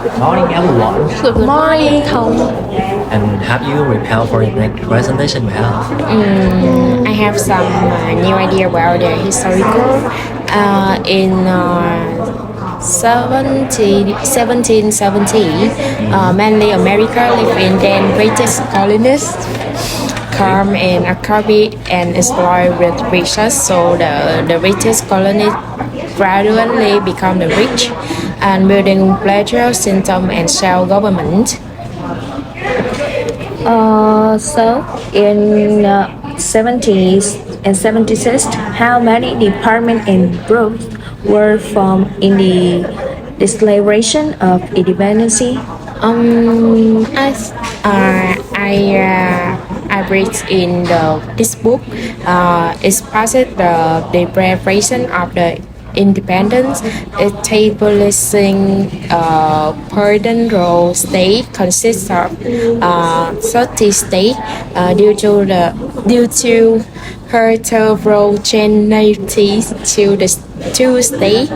Good morning, everyone. Good morning, Tom. And have you prepared for the next presentation we have? I have some new idea about the historical. In 1770, mainly America lived in then British colonies. Come and occupy and exploit with riches, so the richest colony gradually become the rich and building pleasure system and self-government. So in 70s and 76, how many departments and groups were formed in the Declaration of Independence? I read in this book. It's past the Declaration of the Independence, establishing pardon role state consists of 30 states due to heterogeneity to the two states.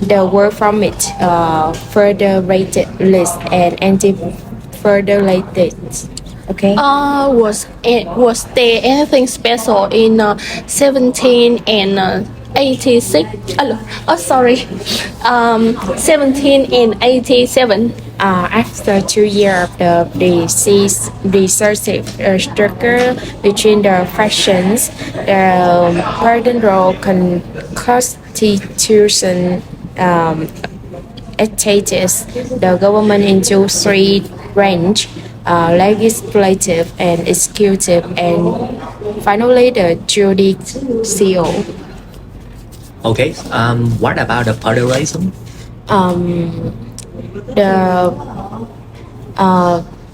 The word from it federated list and anti-federated. Okay. Was there anything special in 17 and 86? 1787. After 2 years of the decisive struggle between the factions, the pardon role constitution estates the government into three branches. Legislative and executive, and finally the judicial. Okay. What about the federalism?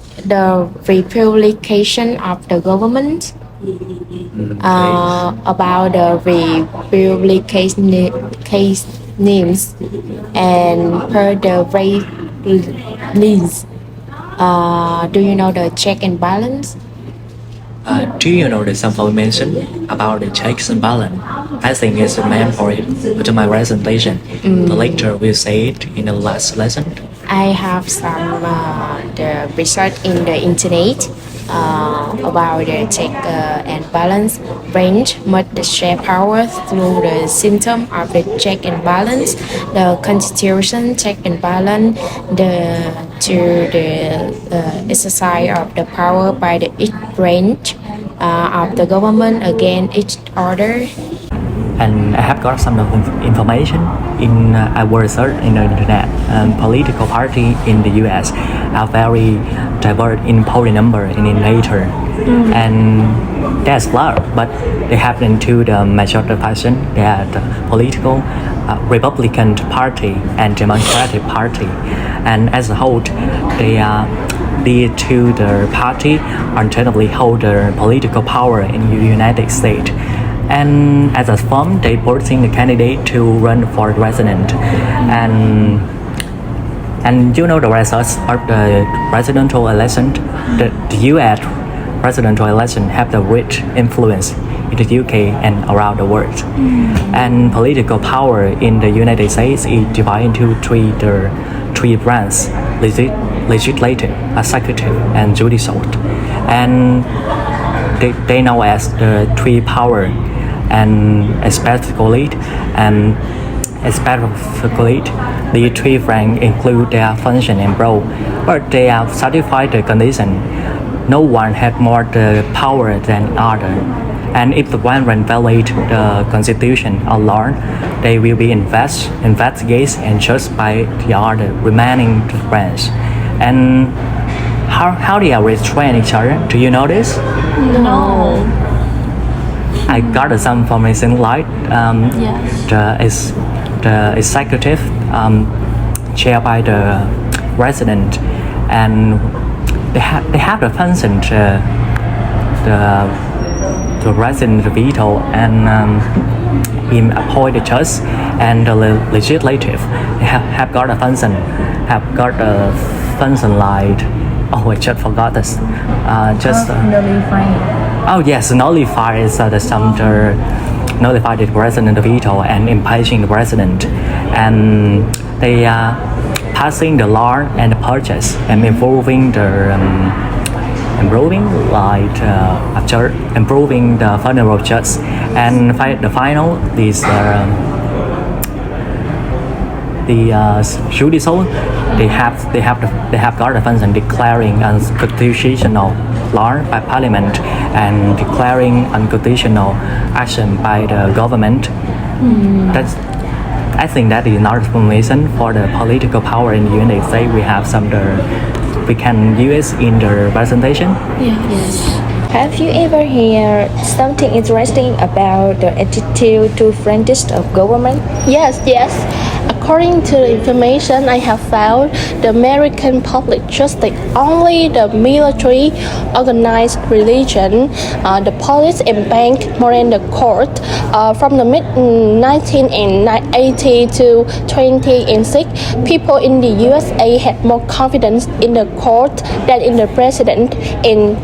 The republication of the government. About the republication names and per the release. Do you know the check and balance? Do you know some information about the checks and balance? I think it's the main point to my presentation. The lecturer will say it in the last lesson. I have some the research in the internet about the check and balance range must share power through the system of the check and balance, the constitution check and balance, the exercise of the power by the each branch of the government against each other. And I have got some information in our research in the internet. Political party in the U.S. are very diverse in polling number and in nature, and that's large, but they happen to the majority faction. They are the political Republican Party and Democratic Party, and as a whole, they lead to the party alternatively hold the political power in the United States. And as a form, they posing the candidate to run for president, and you know the results of the presidential election. The U.S. presidential election have the rich influence in the UK and around the world. And political power in the United States is divided into three branches: legislative, executive, and judicial. And they know as the three power. And especially, the three ranks include their function and role, but they have satisfied the condition. No one has more the power than other, and if the one violate the constitution or law, they will be investigated and judged by the other remaining branch. And how they are restrain each other? Do you know this? No. I got some information like Yes. the executive chaired by the president, and they have the function the president veto and him appoint the judge, and the legislative have got a function like I just forgot this Nullifying. Oh yes, nullify is nullify the president veto and impeaching the president, and they passing the law and purchase and improving the after improving the FinalProject, and the final is judicial. They have got a function declaring unconstitutional law by Parliament and declaring unconstitutional action by the government. I think that is not a explanation for the political power in the United States. We have we can use in the presentation. Yes. Have you ever heard something interesting about the attitude to friendship of government? Yes. According to the information I have found, the American public trusted only the military, organized religion, the police and bank more than the court. From the mid-1980 to 2006, people in the USA had more confidence in the court than in the president, and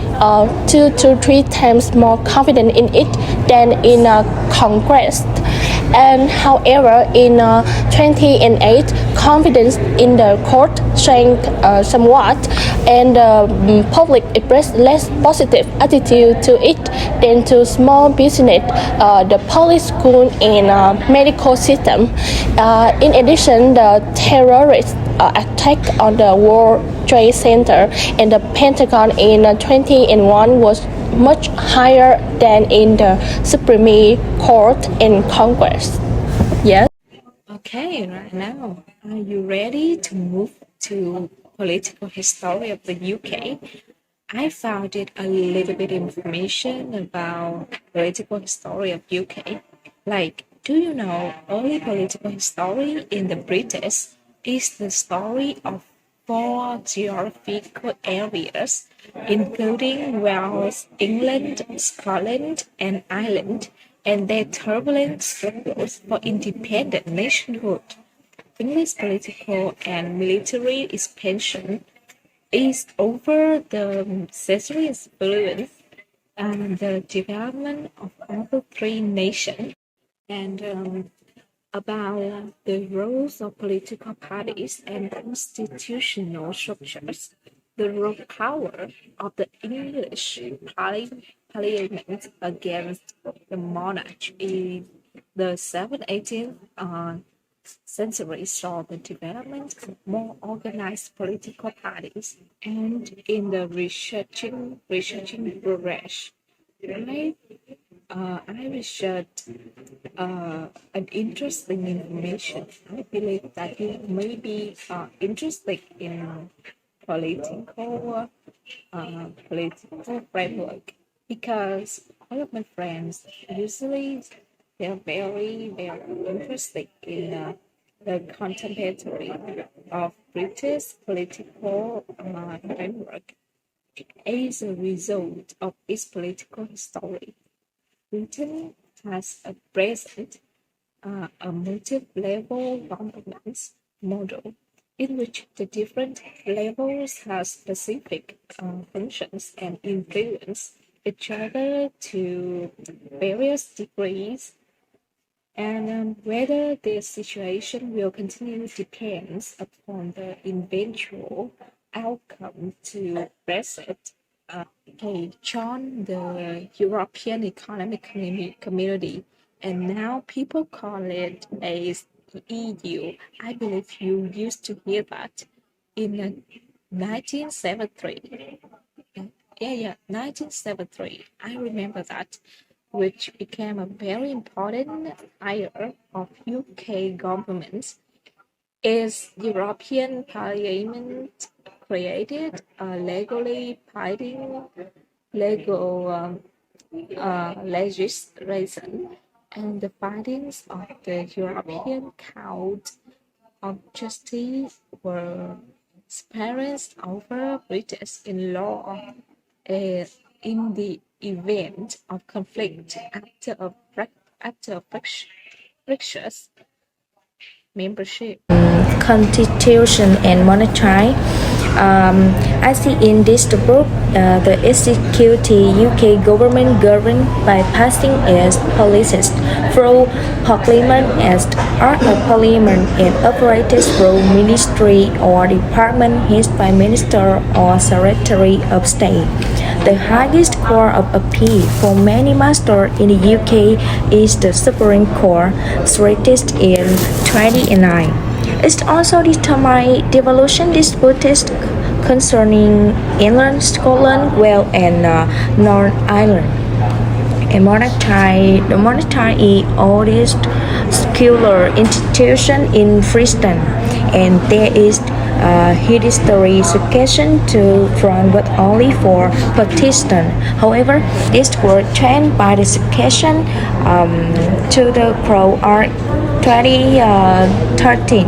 2 to 3 times more confident in it than in Congress. And however, in 2008, confidence in the court shrank somewhat, and the public expressed less positive attitude to it than to small business, the police, school, and medical system. In addition, the terrorist attack on the World Trade Center and the Pentagon in 2001 was much higher than in the Supreme Court and Congress. Yes. Okay, right now, are you ready to move to political history of the UK? I found it a little bit information about political history of UK. Like, do you know early political history in the British is the story of 4 geographical areas, including Wales, England, Scotland, and Ireland, and their turbulent struggles for independent nationhood. English political and military expansion is over the century influence and the development of other 3 nations, and about the roles of political parties and constitutional structures. The raw power of the English Parliament against the monarch in the 17th century saw the development of more organized political parties, and in the researching progress. I researched an interesting information. I believe that you may be interested in political framework, because all of my friends usually they're very interested in the contemporary of British political framework. As a result of its political history, Britain has a present a multi-level governance model in which the different levels have specific functions and influence each other to various degrees, and whether this situation will continue depends upon the eventual outcome to Brexit. Joined the European Economic Community, and now people call it as EU. I believe you used to hear that in 1973. Yeah, 1973. I remember that, which became a very important hire of UK government. Is European Parliament created a legally binding legal legislation, and the findings of the European Court of Justice were experienced over British in law in the event of conflict after a fractious membership. Constitution and monarchy. I see in this book the executive UK government governed by passing its policies through parliament as are a parliament and operated through ministry or department headed by minister or secretary of state. The highest court of appeal for many masters in the UK is the Supreme Court, started in 2009. It also determines devolution disputes concerning England, Scotland, Wales, and Northern Ireland. The monarchy is oldest secular institution in Britain, and there is history succession to throne but only for Protestant. However, this was changed by the succession to the Crown Act 2013.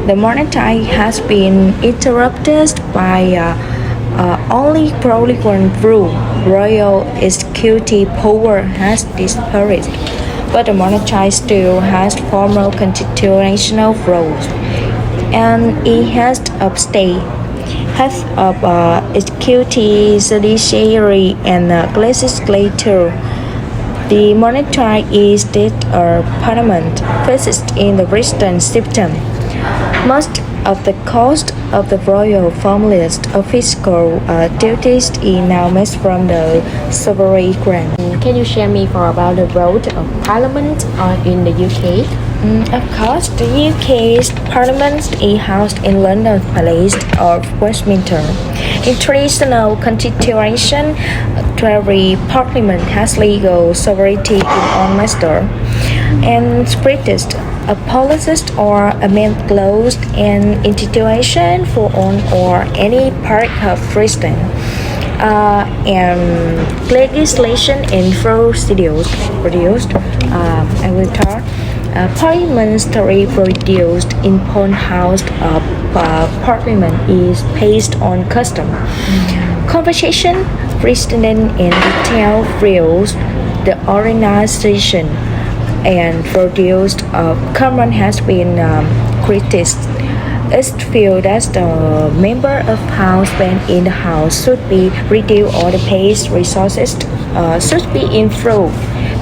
The monarchy has been interrupted by only prolific rule. Royal executive power has disappeared, but the monarchy still has formal constitutional roles, and it has of state, heads of executive, judiciary, and legislature. The monarchy is that parliament based in the British system. Most of the cost of the royal family's fiscal duties is now made from the sovereign grant. Can you share me more about the role of Parliament in the UK? Of course, the UK's Parliament is housed in London Palace or Westminster. In traditional constitution, every Parliament has legal sovereignty in own matter, and British a policies or amend laws and institution for on or any part of Britain, and legislation and procedures produced. I will talk. Parliamentary produced in Pond House of Parliament is based on custom. Conversation, precedent, and detail rules the organization and produced common has been criticized. It's feel that the member of House when in the House should be reduced or the pace resources should be improved.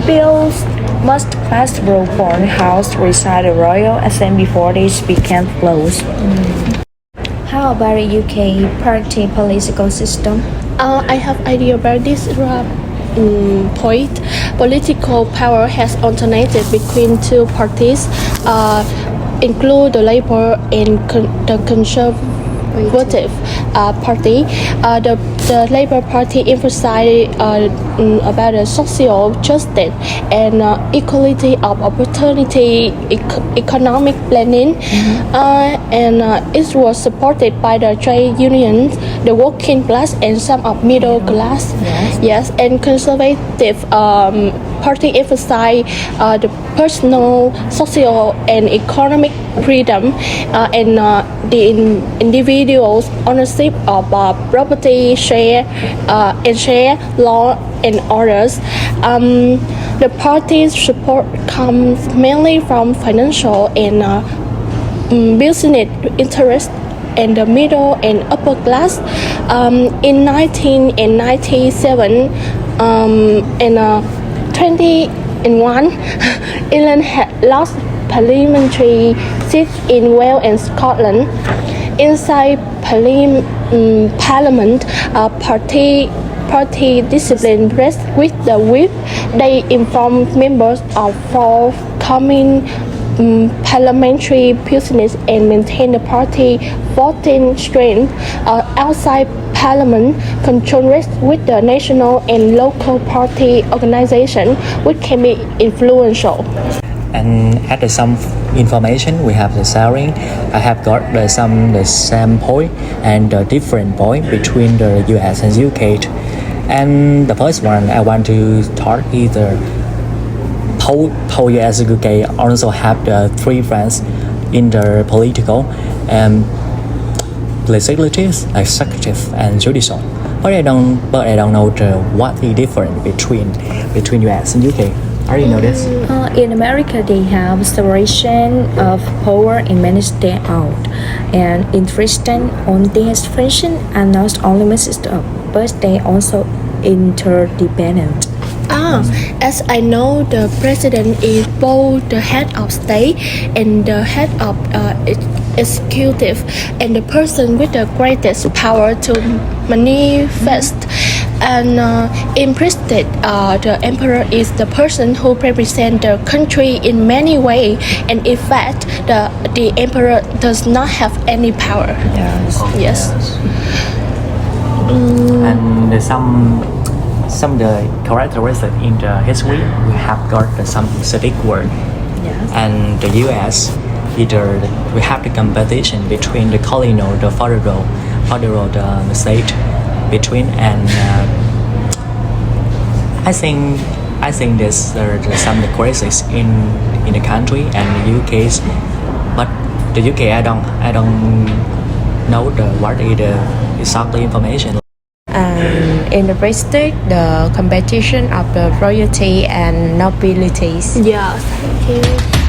Bills must pass through Pond House reside the Royal Assembly before they become laws. How about the UK party political system? I have idea about this point. Political power has alternated between two parties, include the Labour and the Conservative Party. The Labour Party emphasizes about the social justice and equality of opportunity, economic planning, and it was supported by the trade unions, the working class, and some of middle class. Yes, and Conservative Party emphasize the personal, social, and economic freedom, and the individual's ownership of property, and share law and orders. The party's support comes mainly from financial and business interests and the middle and upper class. In 1997 and 2001, England had lost parliamentary seats in Wales and Scotland. Inside Parliament, party discipline rests with the whip. They inform members of forthcoming parliamentary business and maintain the party voting strength. Outside Parliament, control rests with the national and local party organization, which can be influential. And at some information we have the sharing, I have got the same point and the different point between the US and UK. And the first one I want to talk is the how US and UK also have the three branches in the political and legislative, executive, and judicial. But I don't know what the difference between US and UK. Are you know this? In America, they have separation of power in many states out, and interesting on these functions are not only mixed up, but they also interdependent. As I know, the president is both the head of state and the head of executive, and the person with the greatest power to manifest. And in prestige, the emperor is the person who represents the country in many ways, and in fact, the emperor does not have any power. Yes. And some of the characteristics in the history, we have got some civic word. And the US, either we have the competition between the colonial, the federal, the state between, and I think there's some crisis in the country and the UK's, but the UK I don't know what is the exactly information. And in the prestige, the competition of the royalty and nobilities. Yes, thank you.